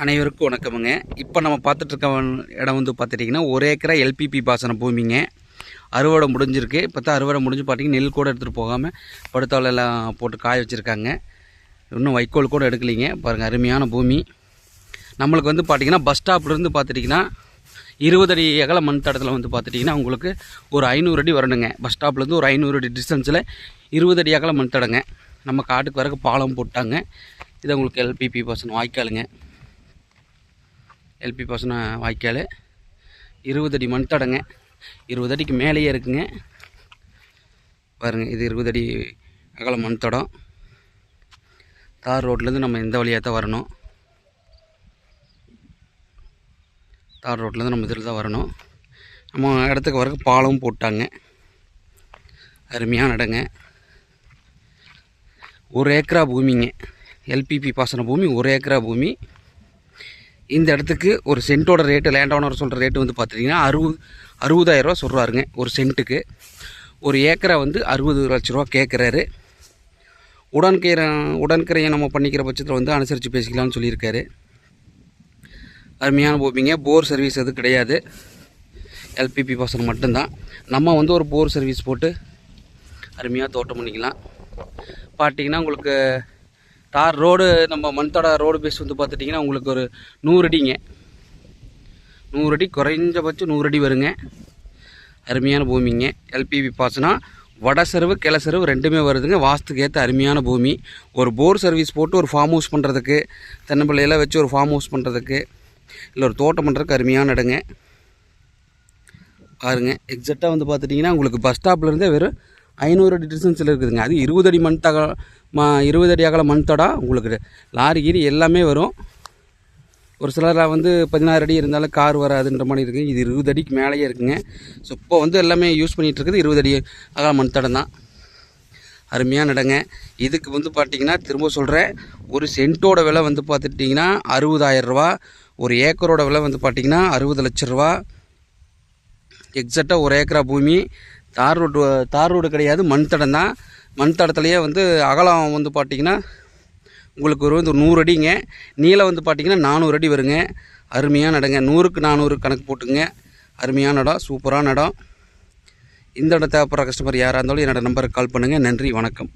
அனைவருக்கும் வணக்கமுங்க. இப்போ நம்ம பார்த்துட்ருக்க இடம் வந்து பார்த்துட்டிங்கன்னா 1 ஏக்கரா எல்பிபி பாசன பூமிங்க. அறுவடை முடிஞ்சிருக்கு. இப்போ தான் அறுவடை முடிஞ்சு பார்த்தீங்கன்னா நெல் கூட எடுத்துகிட்டு போகாமல் படுத்தாலெல்லாம் போட்டு காய வச்சுருக்காங்க. இன்னும் வைக்கோல் கூட எடுக்கலிங்க. பாருங்கள், அருமையான பூமி. நம்மளுக்கு வந்து பார்த்திங்கன்னா பஸ் ஸ்டாப்லேருந்து பார்த்துட்டிங்கன்னா 20 அடி அகல மண் தடத்தில் வந்து பார்த்துட்டிங்கன்னா உங்களுக்கு ஒரு 500 அடி வரணுங்க. பஸ் ஸ்டாப்லேருந்து ஒரு 500 அடி டிஸ்டன்ஸில் 20 அடி அகல மண் தடங்க. நம்ம காட்டுக்கு வரக்கு பாலம் போட்டாங்க. இது உங்களுக்கு எல்பிபி பாசனம் வாய்க்காலுங்க. எல்பி பாசன வாய்க்கால் 20 அடி மண் தடங்க. 20 அடிக்கு மேலேயே இருக்குங்க. பாருங்கள், இது 20 அடி அகல மண் தடம். தார் ரோட்லேருந்து நம்ம இந்த வழியாக தான் வரணும். தார் ரோட்லேருந்து நம்ம இதில் தான் வரணும். நம்ம இடத்துக்கு வரக்கு பாலமும் போட்டாங்க. அருமையான இடங்க. 1 ஏக்கரா பூமிங்க. எல்பிபி பாசன பூமி 1 ஏக்கரா பூமி. இந்த இடத்துக்கு ஒரு சென்ட்டோட ரேட்டு, லேண்ட் ஓனர் சொல்கிற ரேட்டு வந்து பார்த்துட்டிங்கன்னா 60,000 ரூபா சொல்கிறாருங்க ஒரு சென்ட்டுக்கு. ஒரு ஏக்கரை வந்து 60 லட்ச ரூபா கேட்குறாரு. உடன்கரையை நம்ம பண்ணிக்கிற பட்சத்தில் வந்து அனுசரித்து பேசிக்கலாம்னு சொல்லியிருக்காரு. அருமையான பூமிங்க. போர் சர்வீஸ் எதுவும் கிடையாது. எல்பிபி பாசனம் மட்டும்தான். நம்ம வந்து ஒரு போர் சர்வீஸ் போட்டு அருமையாக தோட்டம் பண்ணிக்கலாம். பார்த்திங்கன்னா உங்களுக்கு தார் ரோடு, நம்ம மண்தட ரோடு பேஸ் வந்து பார்த்துட்டிங்கன்னா உங்களுக்கு ஒரு 100 அடிங்க. 100 அடி, குறைஞ்சபட்சம் 100 அடி வருங்க. அருமையான பூமிங்க. எல்பிபி பாசனா வடசெருவு கிளசெருவு ரெண்டுமே வருதுங்க. வாஸ்துக்கு ஏற்ற அருமையான பூமி. ஒரு போர் சர்வீஸ் போட்டு ஒரு ஃபார்ம் ஹவுஸ் பண்ணுறதுக்கு, தென்னம்பிள்ளையெல்லாம் வச்சு ஒரு ஃபார்ம் ஹவுஸ் பண்ணுறதுக்கு, இல்லை ஒரு தோட்டம் பண்ணுறதுக்கு அருமையான இடங்க. பாருங்கள், எக்ஸாக்டாக வந்து பார்த்துட்டிங்கன்னா உங்களுக்கு பஸ் ஸ்டாப்லேருந்தே வெறும் 500 அடி டிஸ்டன்ஸில் இருக்குதுங்க. அது 20 அடி மண் 20 அடி அகல மண் தடம். உங்களுக்கு லாரி கீரி எல்லாமே வரும். ஒரு சிலர் வந்து 16 அடி இருந்தாலும் கார் வராதுன்ற மாதிரி இருக்குது. இது 20 அடிக்கு மேலேயே இருக்குங்க. ஸோ இப்போ வந்து எல்லாமே யூஸ் பண்ணிகிட்டு இருக்குது 20 அடி அகல மண் தடம் தான். அருமையான இடங்க. இதுக்கு வந்து பார்த்திங்கன்னா திரும்ப சொல்கிறேன், ஒரு சென்ட்டோட விலை வந்து பார்த்துட்டிங்கன்னா 60,000 ரூபா. ஒரு ஏக்கரோட விலை வந்து பார்த்திங்கன்னா 60 லட்ச ரூபா. எக்ஸாக்டாக 1 ஏக்கரா பூமி. தார் ரோடு கிடையாது, மண் தடம் தான். மண் தடத்துலேயே வந்து அகலம் வந்து பார்த்திங்கன்னா உங்களுக்கு ஒரு 100 அடிங்க. நீளம் வந்து பார்த்திங்கன்னா 400 அடி வருங்க. அருமையான இடங்க. 100க்கு 400 கணக்கு போட்டுங்க. அருமையான இடம், சூப்பரான இடம். இந்த இடம் தேவைப்படுற கஸ்டமர் யாராக இருந்தாலும் என்னோடய நம்பருக்கு கால் பண்ணுங்கள். நன்றி, வணக்கம்.